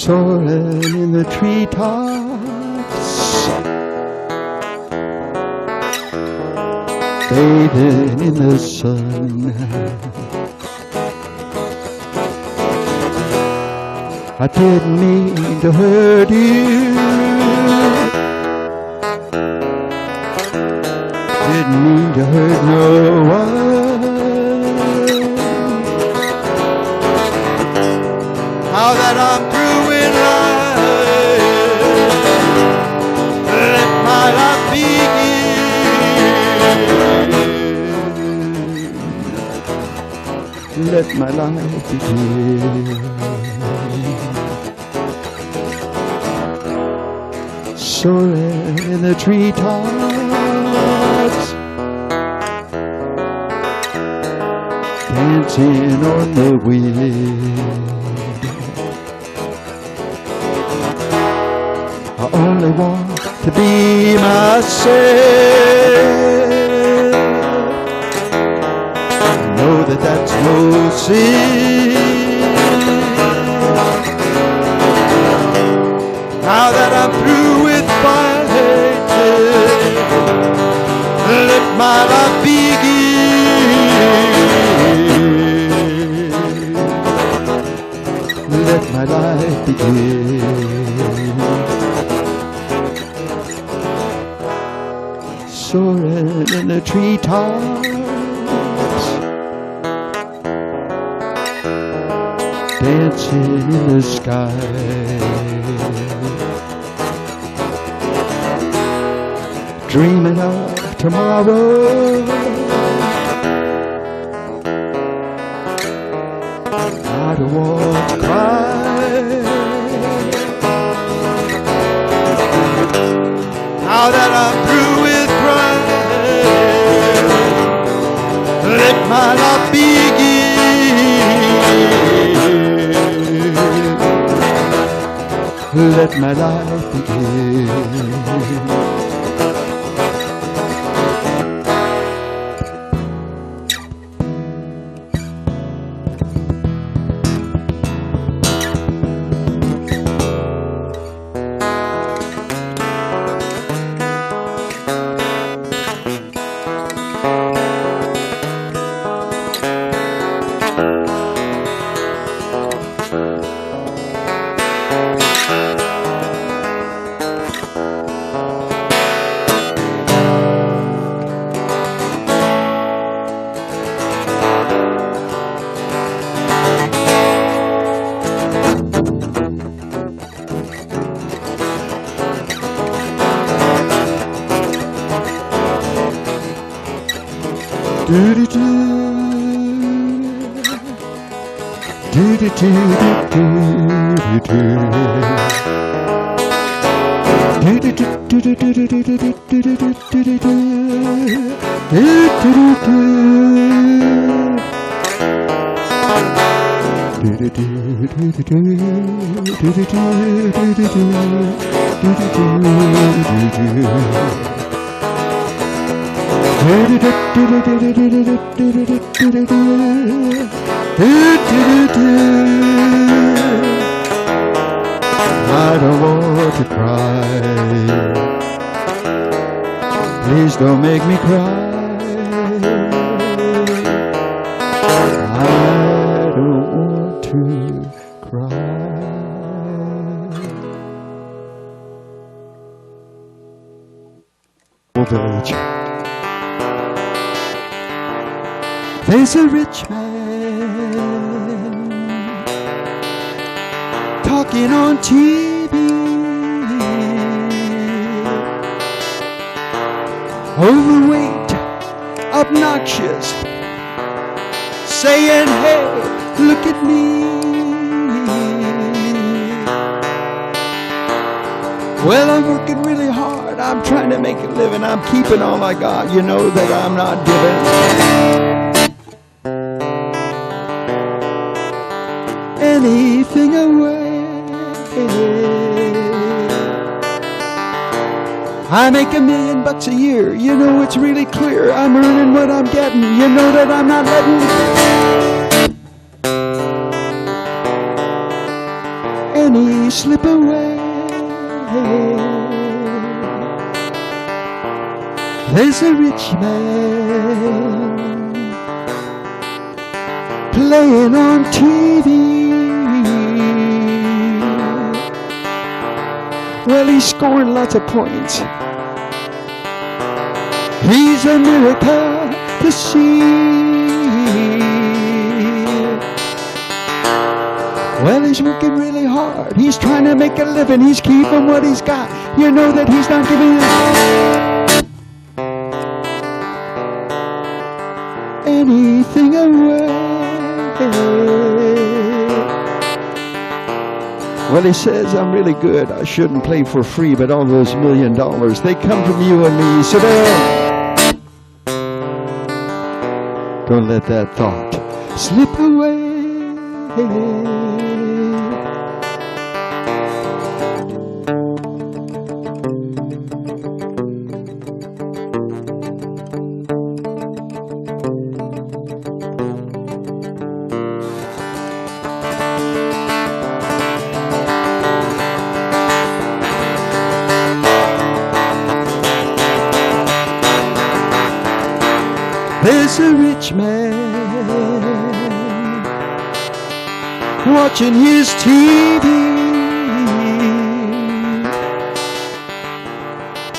Soaring in the treetops, bathing in the sun. I didn't mean to hurt you, didn't mean to hurt no one. Now that I'm through with life, let my life begin. Let my life begin. Soaring in the treetops, dancing on the wind. I only want to be myself. I know that that's no sin. Now that I'm through with fighting, let my life begin. Let my life begin. Soaring in the treetops, dancing in the sky. Dreaming of tomorrow, I don't want to cry. Now that I'm through with crying, let my life begin. Let my life begin. I don't want to cry. Please don't make me cry. I don't want to cry. Village. There's a rich man talking on TV, overweight, obnoxious, saying, hey, look at me. Well, I'm working really hard. I'm trying to make a living. I'm keeping all I got. You know that I'm not giving anything away. I make $1 million a year. You know it's really clear. I'm earning what I'm getting. You know that I'm not letting any slip away. There's a rich man playing on TV. Well, he's scoring lots of points. He's a miracle to see. Well, he's working really hard. He's trying to make a living. He's keeping what he's got. You know that he's not giving anything away. Well, he says, I'm really good. I shouldn't play for free, but all those $1 million, they come from you and me. So don't let that thought slip away. There's a rich man watching his TV.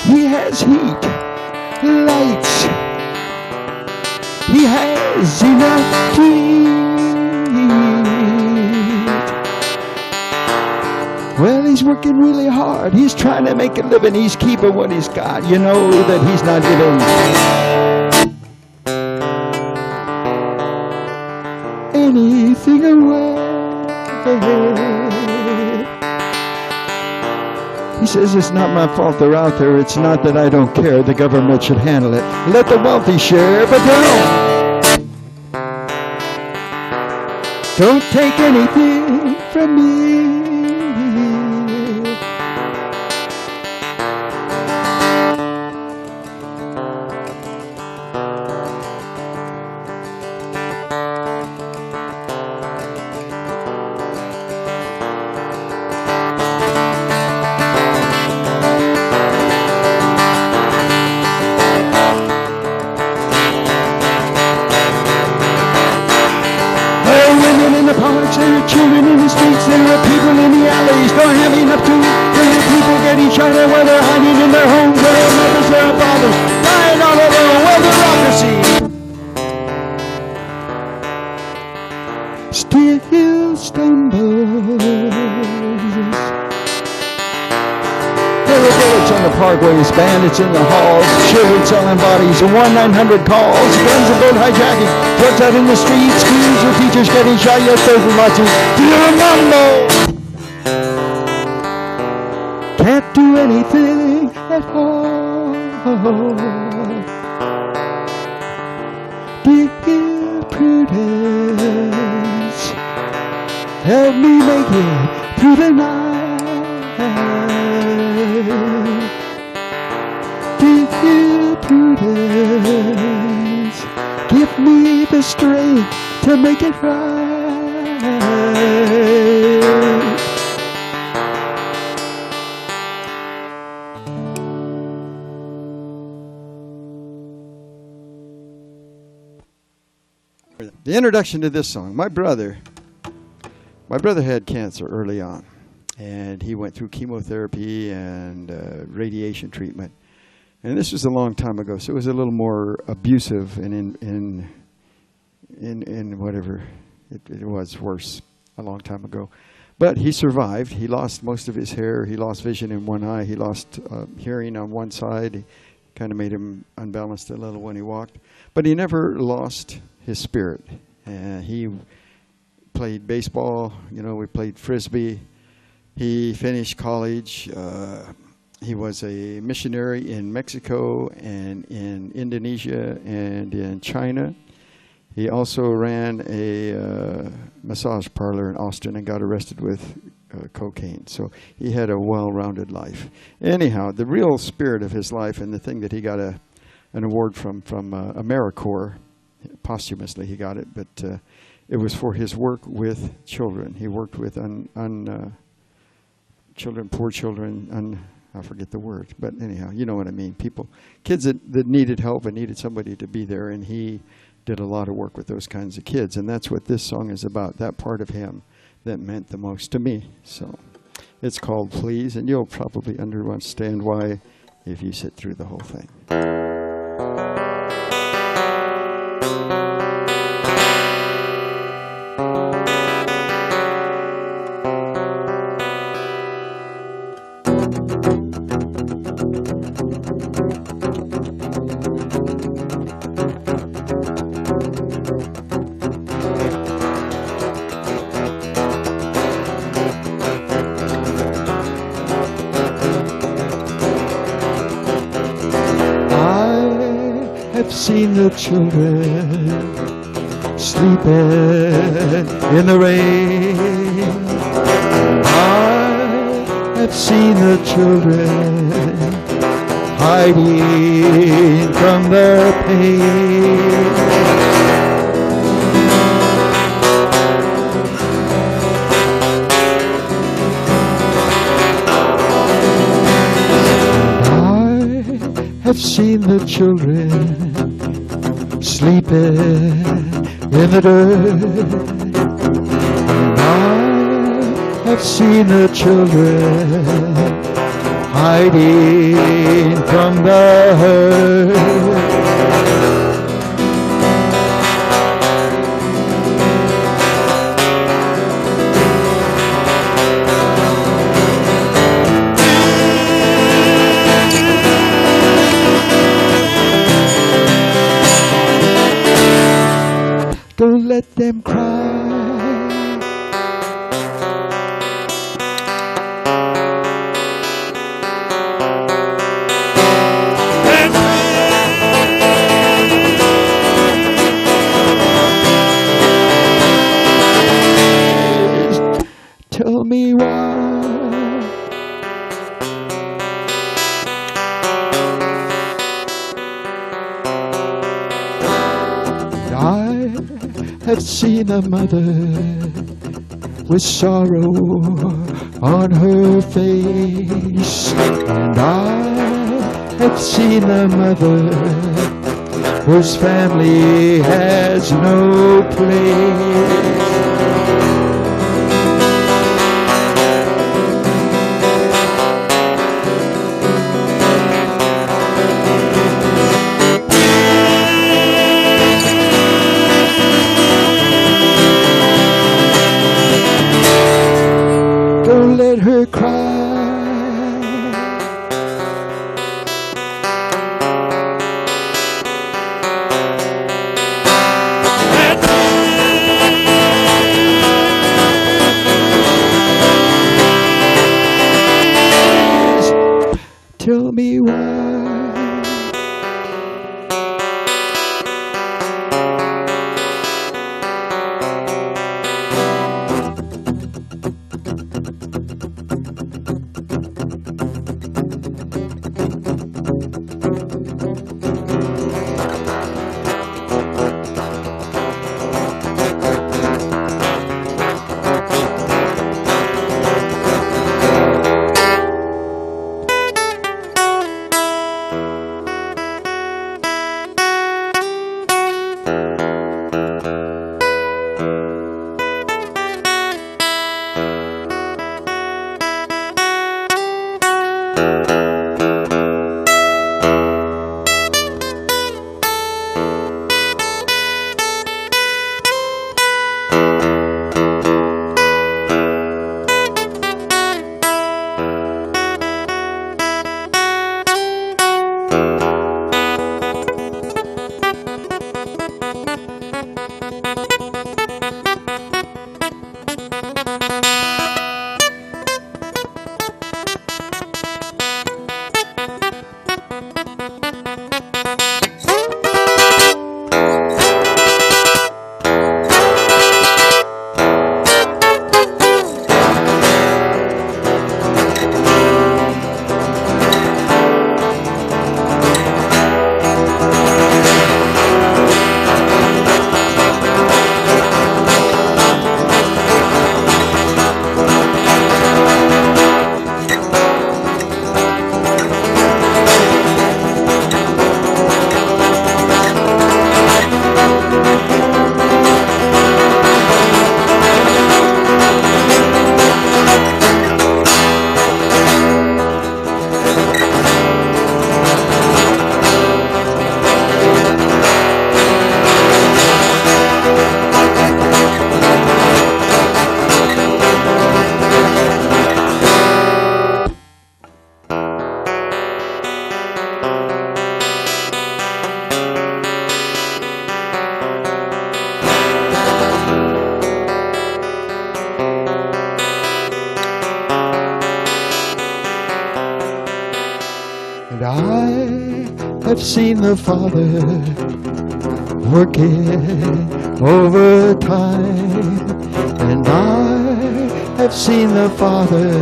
He has heat, lights. He has enough to eat. Well, he's working really hard. He's trying to make a living. He's keeping what he's got. You know that he's not giving anything away. He says it's not my fault they're out there. It's not that I don't care. The government should handle it. Let the wealthy share, but don't take anything from me. There are children in the streets, there are people in the alleys, don't have enough to eat. There are people getting shot at while they're hiding in their homes. There are mothers, there are fathers, dying all alone. Well, democracy still stumbles. There are bullets on the parkways, bandits in the halls, children selling bodies, and 1-900 calls, guns and boat hijacking, drugs out in the streets, schools with teachers getting shot, yes, those are lots of mambo. Can't do anything at all. Dear Prudence, help me make it through the night. Dear Prudence, give me the strength to make it right. The introduction to this song. My brother had cancer early on, and he went through chemotherapy and radiation treatment. And this was a long time ago, so it was a little more abusive and in whatever it was worse a long time ago. But he survived. He lost most of his hair. He lost vision in one eye. He lost hearing on one side. It kind of made him unbalanced a little when he walked. But he never lost his spirit. He played baseball. You know, we played Frisbee. He finished college. He was a missionary in Mexico and in Indonesia and in China. He also ran a massage parlor in Austin and got arrested with cocaine. So he had a well-rounded life. Anyhow, the real spirit of his life, and the thing that he got an award from AmeriCorps, posthumously he got it, but it was for his work with children. He worked with children, poor children, I forget the word, but anyhow, you know what I mean. Kids that needed help and needed somebody to be there, and he did a lot of work with those kinds of kids, and that's what this song is about, that part of him that meant the most to me. So it's called Please, and you'll probably understand why if you sit through the whole thing. Seen the children sleeping in the rain. I have seen the children hiding from their pain. I have seen the children sleeping in the dirt. I have seen the children hiding from the hurt. Don't let them cry. Tell me why. I've seen a mother with sorrow on her face, and I have seen a mother whose family has no place. Don't let her cry. have seen the Father working overtime, and I have seen the Father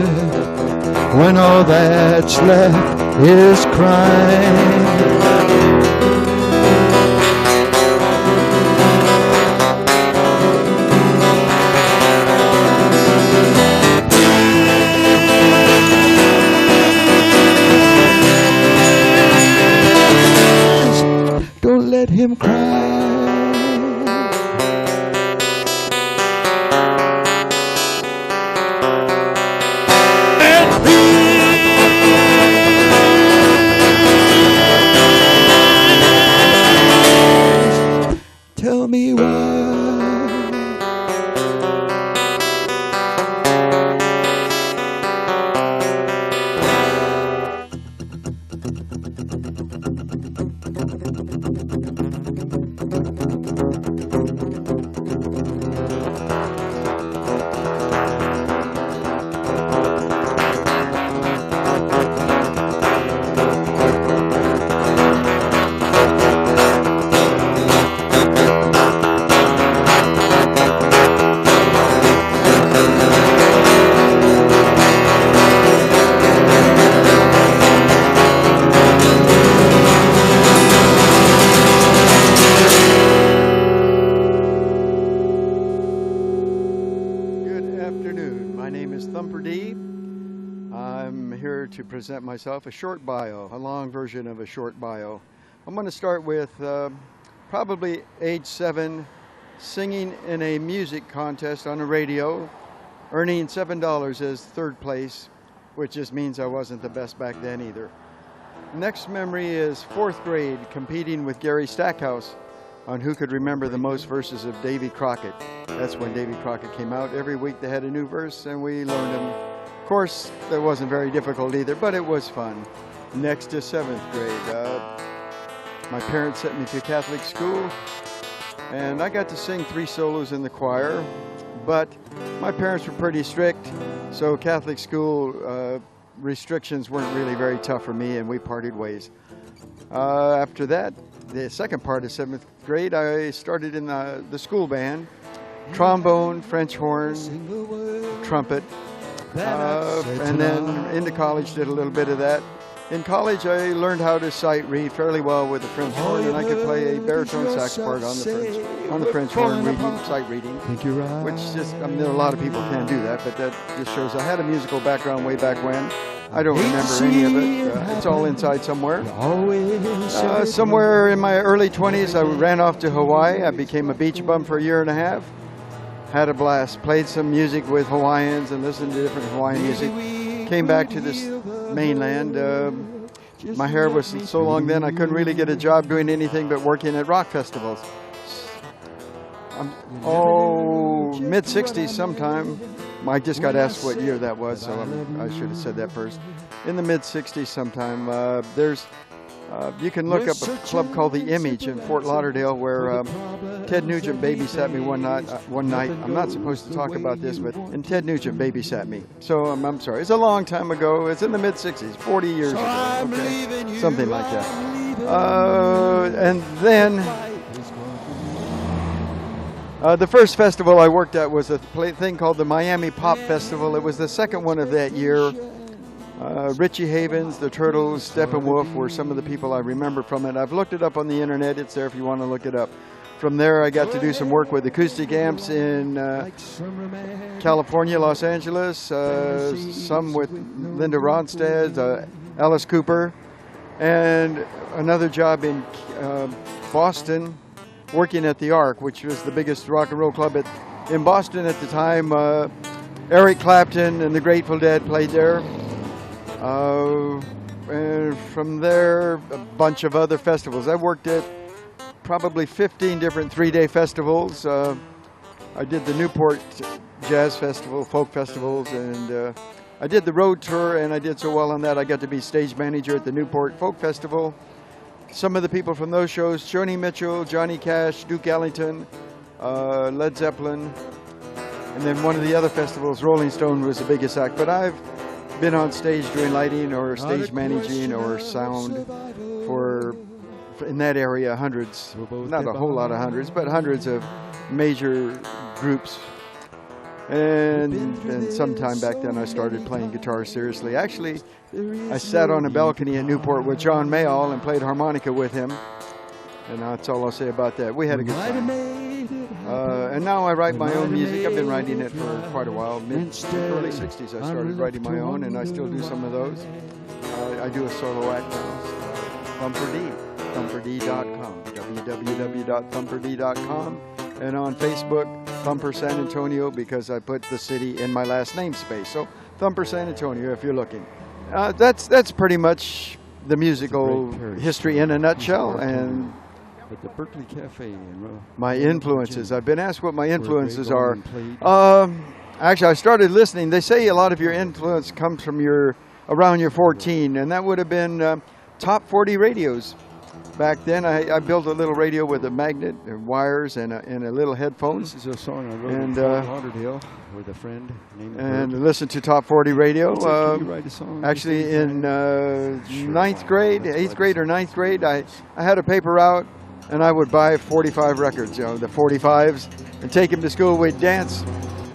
when all that's left is crime. Don't let him cry. Tell me why. My name is ThumperD. I'm here to present myself a short bio, a long version of a short bio. I'm going to start with probably age 7, singing in a music contest on the radio, earning $7 as third place, which just means I wasn't the best back then either. Next memory is 4th grade, competing with Gary Stackhouse on who could remember the most verses of Davy Crockett. That's when Davy Crockett came out. Every week they had a new verse and we learned them. Of course, that wasn't very difficult either, but it was fun. Next is 7th grade. My parents sent me to Catholic school and I got to sing 3 solos in the choir, but my parents were pretty strict, so Catholic school restrictions weren't really very tough for me and we parted ways. After that, the second part of 7th grade, I started in the school band, trombone, French horn, trumpet, and then into college did a little bit of that. In college, I learned how to sight read fairly well with the French horn, and I could play a baritone sax part on the French horn, sight reading, which just, I mean, there are a lot of people can't do that, but that just shows I had a musical background way back when. I don't remember any of it. It's all inside somewhere. Somewhere in my early 20s, I ran off to Hawaii. I became a beach bum for a year and a half. Had a blast. Played some music with Hawaiians and listened to different Hawaiian music. Came back to this mainland. My hair was so long then I couldn't really get a job doing anything but working at rock festivals. Mid-60s sometime. I just got asked what year that was, so I should have said that first. In the mid-60s sometime, you can look up a club called The Image in Fort Lauderdale where Ted Nugent babysat me one night. I'm not supposed to talk about this, and Ted Nugent babysat me. So I'm sorry. It's a long time ago. It's in the mid-60s, 40 years ago, okay? Something like that. And then the first festival I worked at was a thing called the Miami Pop Festival. It was the second one of that year. Richie Havens, the Turtles, Steppenwolf were some of the people I remember from it. I've looked it up on the internet. It's there if you want to look it up. From there, I got to do some work with acoustic amps in California, Los Angeles, some with Linda Ronstadt, Alice Cooper, and another job in Boston, working at the Ark, which was the biggest rock and roll club in Boston at the time. Eric Clapton and the Grateful Dead played there. And from there, a bunch of other festivals. I worked at probably 15 different 3-day festivals. I did the Newport Jazz Festival, folk festivals, and I did the road tour, and I did so well on that I got to be stage manager at the Newport Folk Festival. Some of the people from those shows, Joni Mitchell, Johnny Cash, Duke Ellington, Led Zeppelin, and then one of the other festivals, Rolling Stone was the biggest act. But I've been on stage doing lighting or stage managing or sound for in that area, hundreds, not a whole lot of hundreds, but hundreds of major groups. And sometime back then I started playing guitar seriously. Actually, I sat on a balcony in Newport with John Mayall and played harmonica with him. And that's all I'll say about that. We had a good time. And now I write my own music. I've been writing it for quite a while. Early 60s I started writing my own, and I still do some of those. I do a solo act now. ThumperD, ThumperD.com, www.ThumperD.com. And on Facebook, Thumper San Antonio, because I put the city in my last name space. So Thumper San Antonio, if you're looking. That's pretty much the musical history in a nutshell. And at the Berkeley Cafe in my influences. I've been asked what my influences are. Actually, I started listening. They say a lot of your influence comes from around your 14, and that would have been top 40 radios. Back then, I built a little radio with a magnet and wires and a little headphones. This is a song I wrote in Fort Lauderdale with a friend named and listened to top 40 radio. Can you write a song? Actually, in ninth grade, 8th grade or 9th grade, I had a paper route, and I would buy 45 records, the 45s, and take them to school. We'd dance.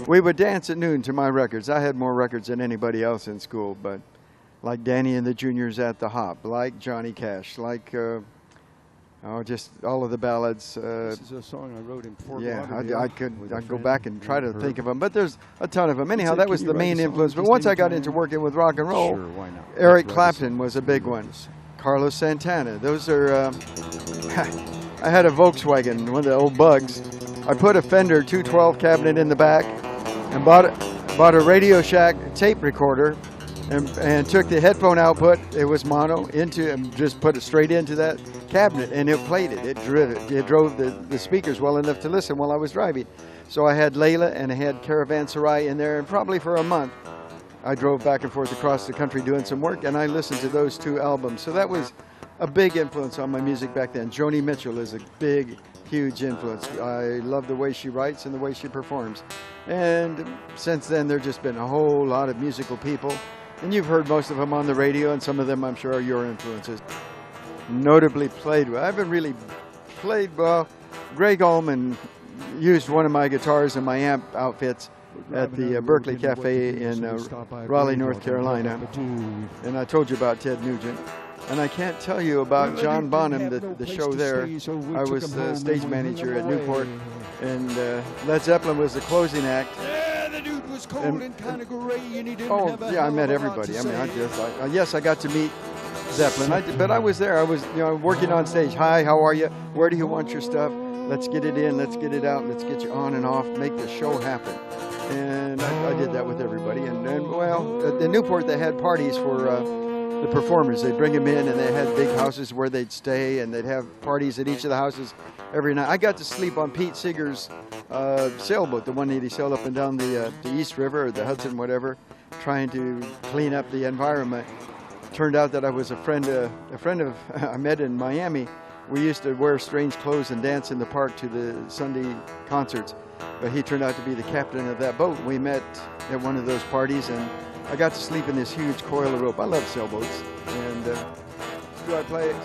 We would dance at noon to my records. I had more records than anybody else in school, but like Danny and the Juniors at the Hop, like Johnny Cash, like just all of the ballads. This is a song I wrote in Fort Lauderdale. Yeah, I'd go back and try to think of them, but there's a ton of them. Anyhow, that was the main influence. But once I got into working with rock and roll, sure, why not? Eric Clapton was a big one. Carlos Santana. Those are. I had a Volkswagen, one of the old Bugs. I put a Fender 212 cabinet in the back, and bought a Radio Shack tape recorder, and took the headphone output. It was mono and just put it straight into that cabinet, and it played it. It drove the speakers well enough to listen while I was driving. So I had Layla and I had Caravanserai in there, and probably for a month I drove back and forth across the country doing some work, and I listened to those two albums. So that was a big influence on my music back then. Joni Mitchell is a big, huge influence. I love the way she writes and the way she performs. And since then, there's just been a whole lot of musical people. And you've heard most of them on the radio, and some of them I'm sure are your influences. Notably played with. I haven't really played well. Greg Allman used one of my guitars in my amp outfits at the Berkeley Cafe in Raleigh, North Carolina. And I told you about Ted Nugent. And I can't tell you about John Bonham, the show there. I was the stage manager at Newport, and Led Zeppelin was the closing act. Yeah, the dude was cold and kind of gray, and he didn't have a yeah, I met everybody. I mean, yes, I got to meet Zeppelin, but I was there. I was, working on stage. Hi, how are you? Where do you want your stuff? Let's get it in. Let's get it out. Let's get you on and off. Make the show happen. And I did that with everybody. And well, at the Newport, they had parties for the performers. They'd bring them in, and they had big houses where they'd stay, and they'd have parties at each of the houses every night. I got to sleep on Pete Seeger's sailboat, the one that he sailed up and down the East River or the Hudson, whatever, trying to clean up the environment. Turned out that I was a friend of I met in Miami. We used to wear strange clothes and dance in the park to the Sunday concerts, but he turned out to be the captain of that boat. We met at one of those parties, and I got to sleep in this huge coil of rope. I love sailboats. And do I play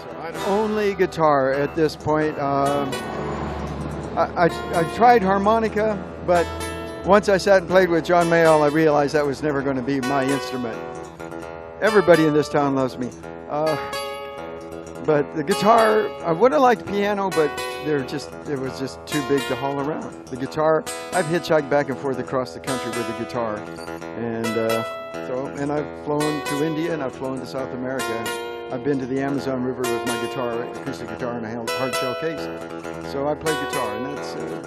only guitar at this point? I tried harmonica, but once I sat and played with John Mayall, I realized that was never going to be my instrument. Everybody in this town loves me. But the guitar, I would have liked piano, but it was just too big to haul around. The guitar, I've hitchhiked back and forth across the country with the guitar. And I've flown to India, and I've flown to South America. I've been to the Amazon River with my guitar, acoustic guitar, and a hard shell case. So I play guitar, and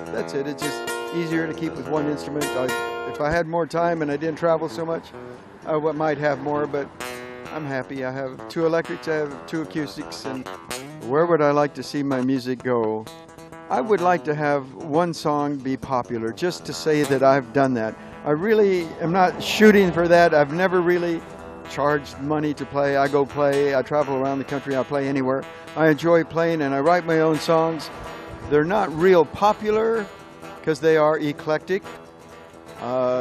that's it. It's just easier to keep with one instrument. If I had more time and I didn't travel so much, I might have more, but I'm happy. I have 2 electrics, I have 2 acoustics, and where would I like to see my music go? I would like to have one song be popular, just to say that I've done that. I really am not shooting for that. I've never really charged money to play. I go play. I travel around the country. I play anywhere. I enjoy playing, and I write my own songs. They're not real popular because they are eclectic.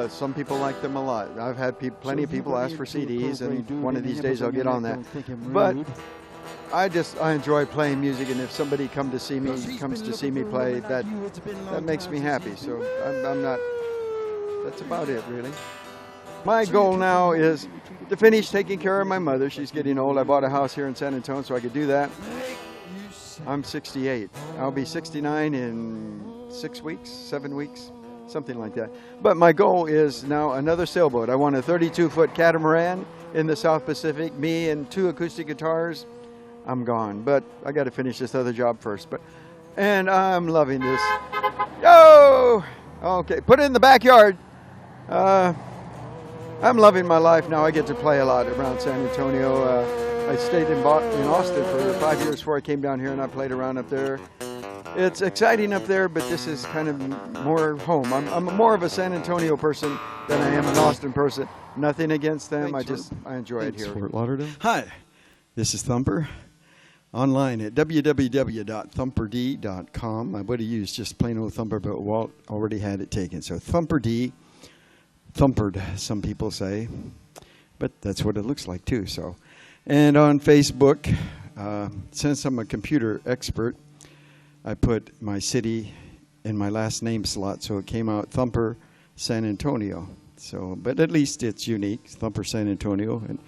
Some people like them a lot. I've had plenty of people ask for CDs, and one of these days I'll get on that. But I enjoy playing music, and if somebody comes to see me play, that makes me happy. So I'm not. That's about it, really. My goal now is to finish taking care of my mother. She's getting old. I bought a house here in San Antonio so I could do that. I'm 68. I'll be 69 in 6 weeks, 7 weeks, something like that. But my goal is now another sailboat. I want a 32-foot catamaran in the South Pacific. Me and 2 acoustic guitars. I'm gone. But I got to finish this other job first. And I'm loving this. Yo! Okay, put it in the backyard. I'm loving my life now. I get to play a lot around San Antonio. I stayed in Austin for 5 years before I came down here, and I played around up there. It's exciting up there, but this is kind of more home. I'm more of a San Antonio person than I am an Austin person. Nothing against them. I enjoy it here. Fort Lauderdale. Hi, this is Thumper. Online at www.ThumperD.com. I would have used just plain old Thumper, but Walt already had it taken. So ThumperD, Thumpered, some people say, but that's what it looks like too. So, and on Facebook, since I'm a computer expert, I put my city in my last name slot, so it came out Thumper San Antonio. So, but at least it's unique, Thumper San Antonio, and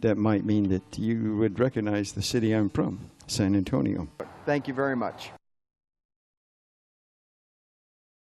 that might mean that you would recognize the city I'm from, San Antonio. Thank you very much.